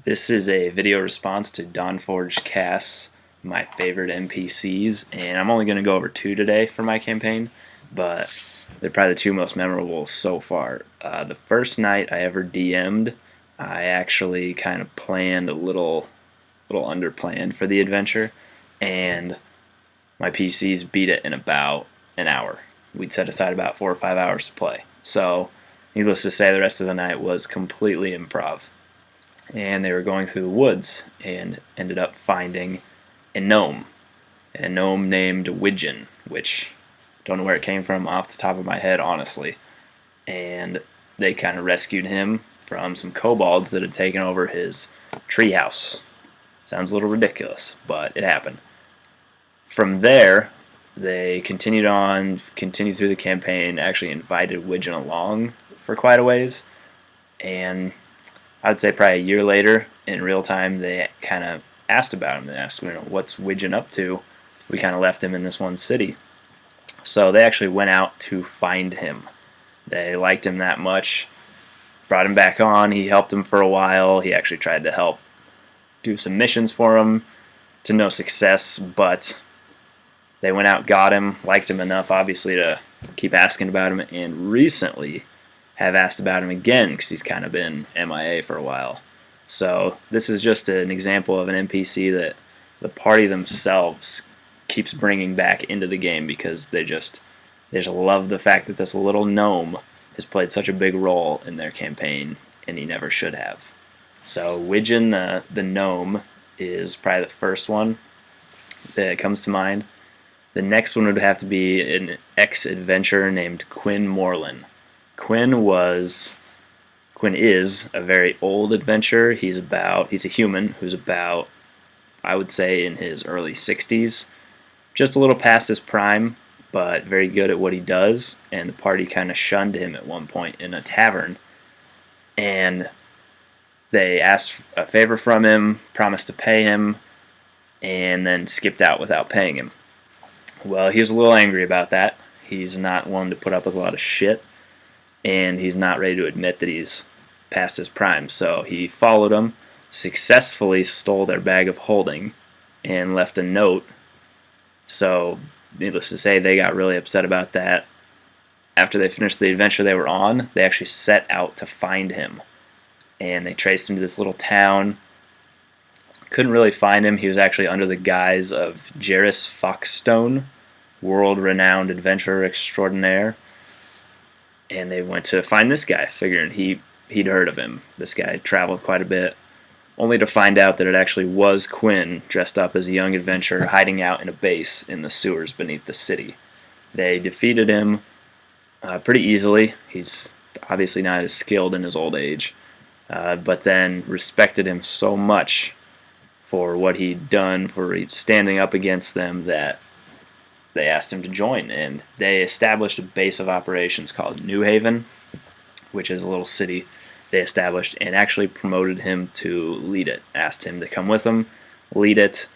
This is a video response to Dawnforge Cast's My Favorite NPCs, and I'm only going to go over two today for my campaign, but they're probably the two most memorable so far. The first night I ever DM'd, I actually kind of planned a little underplanned for the adventure, and my PCs beat it in about an hour. We'd set aside about 4 or 5 hours to play. So, needless to say, the rest of the night was completely improv. And they were going through the woods and ended up finding a gnome named Widgeon, which don't know where it came from off the top of my head, honestly. And they kind of rescued him from some kobolds that had taken over his treehouse. Sounds a little ridiculous, but it happened. From there, they continued through the campaign, actually invited Widgeon along for quite a ways, and I would say probably a year later, in real time, they kind of asked about him. They asked, what's Widgeon up to? We kind of left him in this one city. So they actually went out to find him. They liked him that much, brought him back on. He helped them for a while. He actually tried to help do some missions for him to no success, but they went out, got him, liked him enough, obviously, to keep asking about him, and recently have asked about him again because he's kind of been MIA for a while. So this is just an example of an NPC that the party themselves keeps bringing back into the game because they just love the fact that this little gnome has played such a big role in their campaign, and he never should have. So Widgeon the gnome is probably the first one that comes to mind. The next one would have to be an ex-adventurer named Quinn Moreland. Quinn is a very old adventurer. He's a human who's about, I would say, in his early 60s. Just a little past his prime, but very good at what he does. And the party kind of shunned him at one point in a tavern. And they asked a favor from him, promised to pay him, and then skipped out without paying him. Well, he was a little angry about that. He's not one to put up with a lot of shit, and he's not ready to admit that he's past his prime. So he followed them, successfully stole their bag of holding, and left a note. So, needless to say, they got really upset about that. After they finished the adventure they were on, they actually set out to find him. And they traced him to this little town. Couldn't really find him. He was actually under the guise of Jairus Foxstone, world-renowned adventurer extraordinaire. And they went to find this guy, figuring he'd heard of him. This guy traveled quite a bit, only to find out that it actually was Quinn, dressed up as a young adventurer, hiding out in a base in the sewers beneath the city. They defeated him pretty easily. He's obviously not as skilled in his old age, but then respected him so much for what he'd done, for standing up against them, that they asked him to join, and they established a base of operations called New Haven, which is a little city they established, and actually promoted him to lead it. Asked him to come with them, lead it,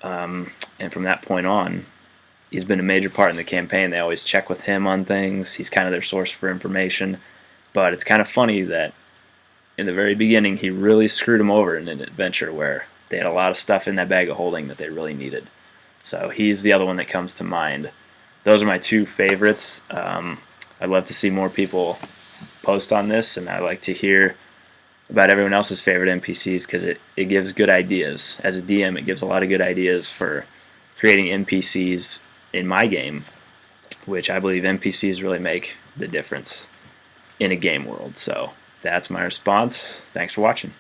and from that point on, he's been a major part in the campaign. They always check with him on things. He's kind of their source for information, but it's kind of funny that in the very beginning, he really screwed him over in an adventure where they had a lot of stuff in that bag of holding that they really needed. So he's the other one that comes to mind. Those are my two favorites. I'd love to see more people post on this, and I like to hear about everyone else's favorite NPCs because it gives good ideas. As a DM, it gives a lot of good ideas for creating NPCs in my game, which I believe NPCs really make the difference in a game world. So that's my response. Thanks for watching.